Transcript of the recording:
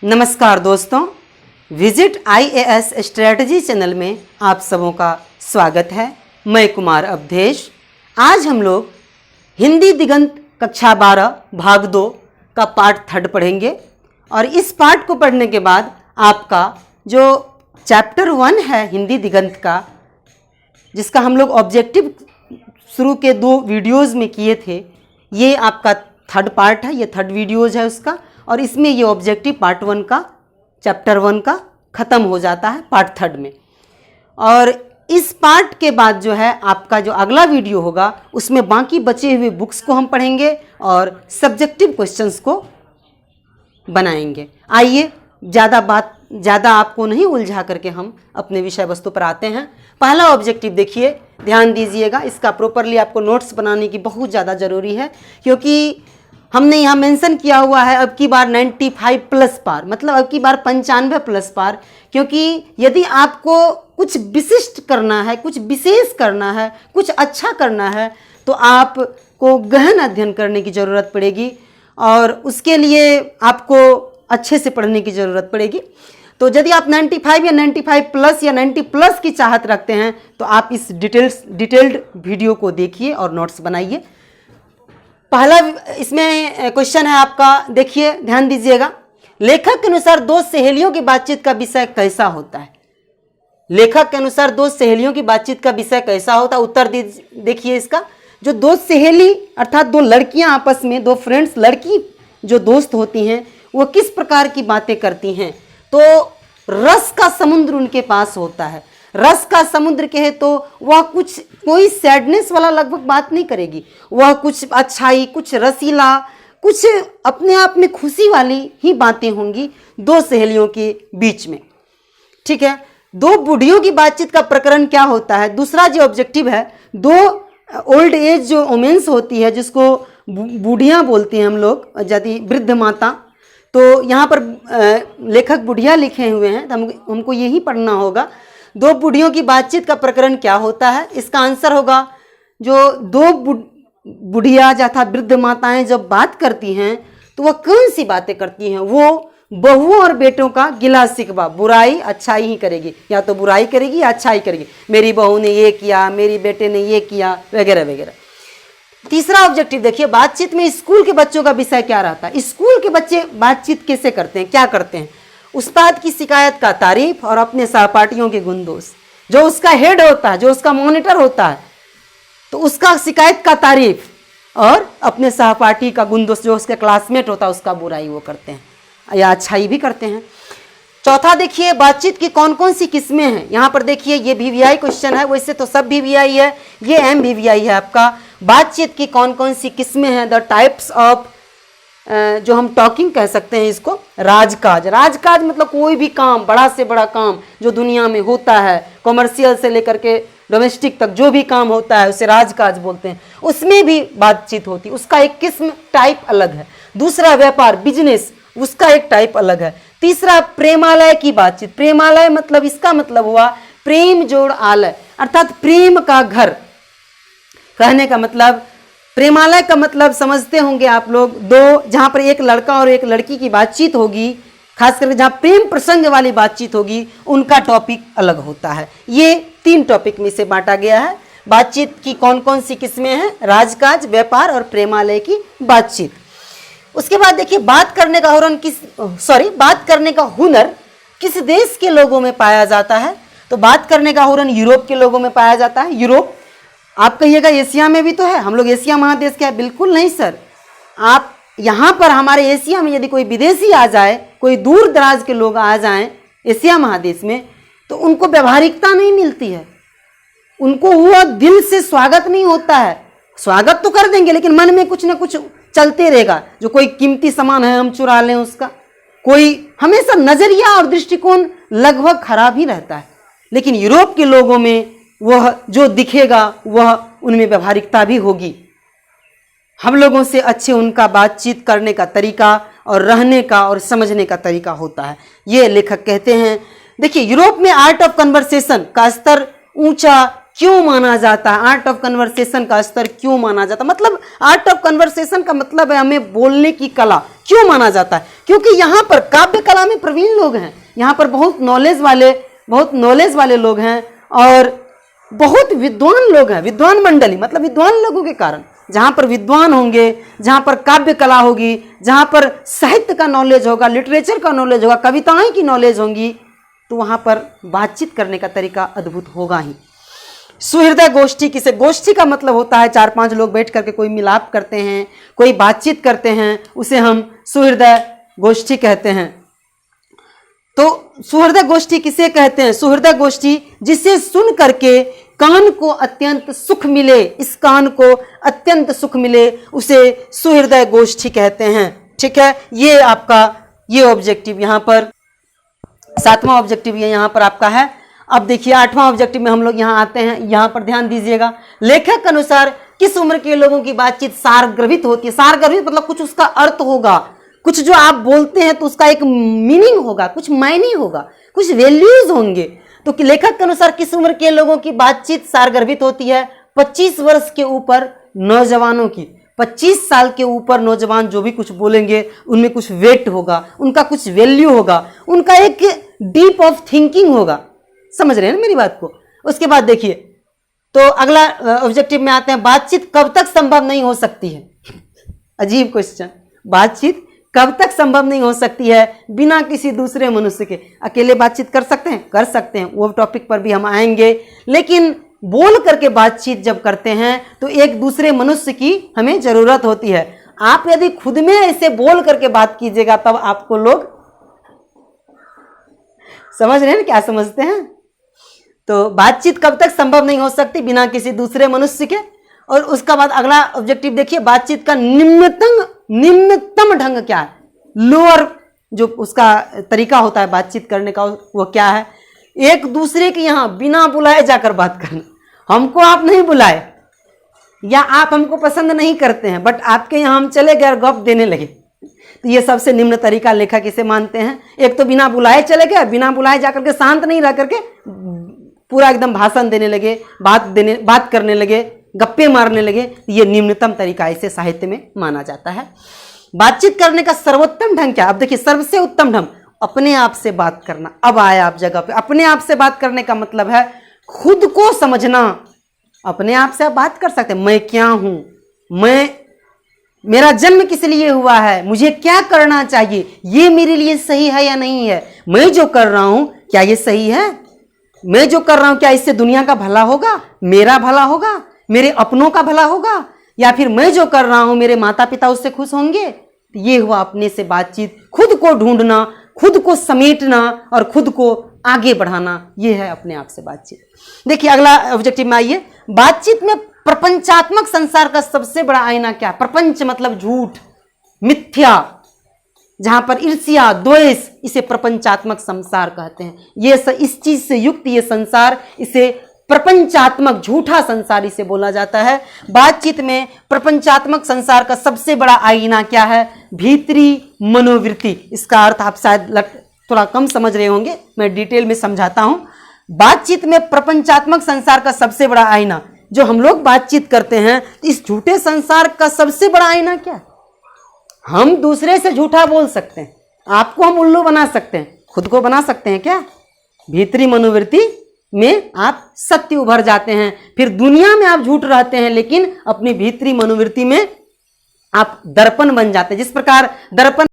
नमस्कार दोस्तों, visit IAS strategy channel में आप सबों का स्वागत है। मैं कुमार अवधेश। आज हम लोग हिंदी दिगंत कक्षा 12 भाग 2 का पार्ट 3 पढ़ेंगे और इस पार्ट को पढ़ने के बाद आपका जो चैप्टर 1 है हिंदी दिगंत का, जिसका हम लोग ऑब्जेक्टिव शुरू के 2 वीडियोज़ में किए थे, ये आपका 3rd पार्ट है, ये 3rd वीडियोज़ है उसका, और इसमें ये ऑब्जेक्टिव पार्ट 1 का चैप्टर 1 का ख़त्म हो जाता है पार्ट 3rd में। और इस पार्ट के बाद जो है आपका जो अगला वीडियो होगा उसमें बाकी बचे हुए बुक्स को हम पढ़ेंगे और सब्जेक्टिव क्वेश्चंस को बनाएंगे। आइए ज़्यादा आपको नहीं उलझा करके हम अपने विषय वस्तु पर आते हैं। पहला ऑब्जेक्टिव देखिए, ध्यान दीजिएगा, इसका प्रॉपरली आपको नोट्स बनाने की बहुत ज़्यादा ज़रूरी है, क्योंकि हमने यहाँ मेंशन किया हुआ है अब की बार 95 प्लस पार, मतलब अब की बार 95 प्लस पार। क्योंकि यदि आपको कुछ विशिष्ट करना है, कुछ विशेष करना है, कुछ अच्छा करना है, तो आपको गहन अध्ययन करने की ज़रूरत पड़ेगी और उसके लिए आपको अच्छे से पढ़ने की ज़रूरत पड़ेगी। तो यदि आप 95 या 95 प्लस या 90 प्लस की चाहत रखते हैं तो आप इस डिटेल्ड वीडियो को देखिए और नोट्स बनाइए। पहला इसमें क्वेश्चन है आपका, देखिए ध्यान दीजिएगा। लेखक के अनुसार 2 सहेलियों की बातचीत का विषय कैसा होता है? लेखक के अनुसार 2 सहेलियों की बातचीत का विषय कैसा होता है? उत्तर देखिए इसका। जो 2 सहेली अर्थात 2 लड़कियां आपस में, 2 फ्रेंड्स, लड़की जो दोस्त होती हैं, वो किस प्रकार की बातें करती हैं? तो रस का समुद्र उनके पास होता है। रस का समुद्र कहे तो वह कोई सैडनेस वाला लगभग बात नहीं करेगी, वह कुछ अच्छाई, कुछ रसीला, कुछ अपने आप में खुशी वाली ही बातें होंगी 2 सहेलियों के बीच में। ठीक है। 2 बूढ़ियों की बातचीत का प्रकरण क्या होता है? दूसरा जो ऑब्जेक्टिव है, 2 ओल्ड एज जो वुमेन्स होती है, जिसको बूढ़ियाँ बोलते हैं हम लोग, यदि वृद्ध माता, तो यहाँ पर लेखक बुढ़िया लिखे हुए हैं, तो हमको यही पढ़ना होगा। 2 बूढ़ियों की बातचीत का प्रकरण क्या होता है? इसका आंसर होगा, जो 2 बुढ़िया तथा वृद्ध माताएं जब बात करती हैं तो वह कौन सी बातें करती हैं? वो बहुओं और बेटों का गिला शिकवा, बुराई अच्छाई ही करेगी, या तो बुराई करेगी या अच्छाई करेगी। मेरी बहू ने ये किया, मेरी बेटे ने ये किया, वगैरह वगैरह। तीसरा ऑब्जेक्टिव देखिए, बातचीत में स्कूल के बच्चों का विषय क्या रहता है? स्कूल के बच्चे बातचीत कैसे करते हैं, क्या करते हैं? उस्ताद की शिकायत का तारीफ और अपने सहपाठियों के गुण दोष। जो उसका हेड होता है, जो उसका मॉनिटर होता है, तो उसका शिकायत का तारीफ और अपने सहपाठी का गुण दोष, जो उसके क्लासमेट होता है, उसका बुराई वो करते हैं या अच्छाई भी करते हैं। चौथा देखिए, बातचीत की कौन कौन सी किस्में हैं? यहाँ पर देखिए, ये VVI क्वेश्चन है, वैसे तो सब VVI है, ये MVVI है आपका। बातचीत की कौन कौन सी किस्में हैं? द टाइप्स ऑफ, जो हम टॉकिंग कह सकते हैं इसको, राजकाज। राजकाज मतलब कोई भी काम, बड़ा से बड़ा काम जो दुनिया में होता है, कॉमर्शियल से लेकर के डोमेस्टिक तक जो भी काम होता है उसे राजकाज बोलते हैं। उसमें भी बातचीत होती है, उसका एक किस्म टाइप अलग है। दूसरा व्यापार, बिजनेस, उसका एक टाइप अलग है। तीसरा प्रेमालय की बातचीत। प्रेमालय मतलब, इसका मतलब हुआ प्रेम जोड़ आलय, अर्थात प्रेम का घर। कहने का मतलब, प्रेमालय का मतलब समझते होंगे आप लोग, 2 जहाँ पर एक लड़का और एक लड़की की बातचीत होगी, खास करके जहाँ प्रेम प्रसंग वाली बातचीत होगी, उनका टॉपिक अलग होता है। ये 3 टॉपिक में से बांटा गया है। बातचीत की कौन कौन सी किस्में हैं? राजकाज, व्यापार और प्रेमालय की बातचीत। उसके बाद देखिए, बात करने का हुनर किस देश के लोगों में पाया जाता है? तो बात करने का हुनर यूरोप के लोगों में पाया जाता है। यूरोप, आप कहिएगा एशिया में भी तो है, हम लोग एशिया महादेश के हैं। बिल्कुल नहीं सर, आप यहाँ पर हमारे एशिया में यदि कोई विदेशी आ जाए, कोई दूर दराज के लोग आ जाएं एशिया महादेश में, तो उनको व्यवहारिकता नहीं मिलती है, उनको वो दिल से स्वागत नहीं होता है। स्वागत तो कर देंगे लेकिन मन में कुछ ना कुछ चलते रहेगा, जो कोई कीमती सामान है हम चुरा लें उसका, कोई हमेशा नजरिया और दृष्टिकोण लगभग खराब ही रहता है। लेकिन यूरोप के लोगों में वह जो दिखेगा वह उनमें व्यवहारिकता भी होगी। हम लोगों से अच्छे उनका बातचीत करने का तरीका और रहने का और समझने का तरीका होता है, ये लेखक कहते हैं। देखिए, यूरोप में आर्ट ऑफ कन्वर्सेशन का स्तर ऊंचा क्यों माना जाता है? आर्ट ऑफ कन्वर्सेशन का स्तर क्यों माना जाता है? मतलब आर्ट ऑफ कन्वर्सेशन का मतलब है हमें बोलने की कला। क्यों माना जाता है? क्योंकि यहाँ पर काव्य कला में प्रवीण लोग हैं, यहाँ पर बहुत नॉलेज वाले लोग हैं और बहुत विद्वान लोग हैं, विद्वान मंडली मतलब विद्वान लोगों के कारण। जहाँ पर विद्वान होंगे, जहाँ पर काव्य कला होगी, जहाँ पर साहित्य का नॉलेज होगा, लिटरेचर का नॉलेज होगा, कविताएं की नॉलेज होंगी, तो वहाँ पर बातचीत करने का तरीका अद्भुत होगा ही। सुहृदय गोष्ठी, किसे गोष्ठी का मतलब होता है 4-5 लोग बैठ करके कोई मिलाप करते हैं, कोई बातचीत करते हैं, उसे हम सुहृदय गोष्ठी कहते हैं। तो सुहृदय गोष्ठी किसे कहते हैं? सुहृदय गोष्ठी जिसे सुन करके कान को अत्यंत सुख मिले, इस कान को अत्यंत सुख मिले, उसे सुहृदय गोष्ठी कहते हैं। ठीक है, ये आपका ये ऑब्जेक्टिव यहाँ पर 7वां ऑब्जेक्टिव ये यहाँ पर आपका है। अब देखिए 8वां ऑब्जेक्टिव में हम लोग यहाँ आते हैं। यहाँ पर ध्यान दीजिएगा, लेखक के अनुसार किस उम्र के लोगों की बातचीत सारगर्भित होती है। सारगर्भित मतलब कुछ उसका अर्थ होगा, कुछ जो आप बोलते हैं तो उसका एक मीनिंग होगा, कुछ मायने होगा, कुछ वैल्यूज होंगे। तो लेखक के अनुसार किस उम्र के लोगों की बातचीत सारगर्भित होती है? 25 वर्ष के ऊपर नौजवानों की। 25 साल के ऊपर नौजवान जो भी कुछ बोलेंगे उनमें कुछ वेट होगा, उनका कुछ वैल्यू होगा, उनका एक डीप ऑफ थिंकिंग होगा। समझ रहे हैं ना मेरी बात को? उसके बाद देखिए, तो अगला ऑब्जेक्टिव में आते हैं, बातचीत कब तक संभव नहीं हो सकती है? अजीब क्वेश्चन। बातचीत कब तक संभव नहीं हो सकती है बिना किसी दूसरे मनुष्य के? अकेले बातचीत कर सकते हैं? कर सकते हैं, वो टॉपिक पर भी हम आएंगे। लेकिन बोल करके बातचीत जब करते हैं तो एक दूसरे मनुष्य की हमें जरूरत होती है। आप यदि खुद में ऐसे बोल करके बात कीजिएगा तब आपको लोग समझ रहे हैं, क्या समझते हैं? तो बातचीत कब तक संभव नहीं हो सकती बिना किसी दूसरे मनुष्य के। और उसका बाद अगला ऑब्जेक्टिव देखिए, बातचीत का निम्नतम ढंग क्या है? लोअर जो उसका तरीका होता है बातचीत करने का वो क्या है? एक दूसरे के यहाँ बिना बुलाए जाकर बात करना। हमको आप नहीं बुलाए या आप हमको पसंद नहीं करते हैं बट आपके यहाँ हम चले गए और गप देने लगे, तो ये सबसे निम्न तरीका लेखक इसे मानते हैं। एक तो बिना बुलाए चले गए, बिना बुलाए जाकर के शांत नहीं रह करके पूरा एकदम भाषण देने लगे, बात करने लगे, गप्पे मारने लगे, ये निम्नतम तरीका इसे साहित्य में माना जाता है। बातचीत करने का सर्वोत्तम ढंग क्या? अब देखिए, सबसे उत्तम ढंग अपने आप से बात करना। अब आया आप जगह पे, अपने आप से बात करने का मतलब है खुद को समझना। अपने आप से आप बात कर सकते हैं, मैं क्या हूं, मेरा जन्म किस लिए हुआ है, मुझे क्या करना चाहिए, ये मेरे लिए सही है या नहीं है, मैं जो कर रहा हूं क्या ये सही है, मैं जो कर रहा हूं क्या इससे दुनिया का भला होगा, मेरा भला होगा, मेरे अपनों का भला होगा, या फिर मैं जो कर रहा हूं मेरे माता पिता उससे खुश होंगे। ये हुआ अपने से बातचीत, खुद को ढूंढना, खुद को समेटना और खुद को आगे बढ़ाना, ये है अपने आप से बातचीत। देखिए अगला ऑब्जेक्टिव में आइए, बातचीत में प्रपंचात्मक संसार का सबसे बड़ा आईना क्या? प्रपंच मतलब झूठ, मिथ्या, जहां पर ईर्ष्या, द्वेष, इसे प्रपंचात्मक संसार कहते हैं। ये इस चीज से युक्त ये संसार, इसे प्रपंचात्मक झूठा संसार इसे बोला जाता है। बातचीत में प्रपंचात्मक संसार का सबसे बड़ा आईना क्या है? भीतरी मनोवृत्ति। इसका अर्थ आप शायद थोड़ा कम समझ रहे होंगे, मैं डिटेल में समझाता हूं। बातचीत में प्रपंचात्मक संसार का सबसे बड़ा आईना, जो हम लोग बातचीत करते हैं, इस झूठे संसार का सबसे बड़ा आईना क्या है? हम दूसरे से झूठा बोल सकते हैं, आपको हम उल्लू बना सकते हैं, खुद को बना सकते हैं क्या? भीतरी मनोवृत्ति में आप सत्य उभर जाते हैं, फिर दुनिया में आप झूठ रहते हैं लेकिन अपनी भीतरी मनोवृत्ति में आप दर्पण बन जाते हैं। जिस प्रकार दर्पण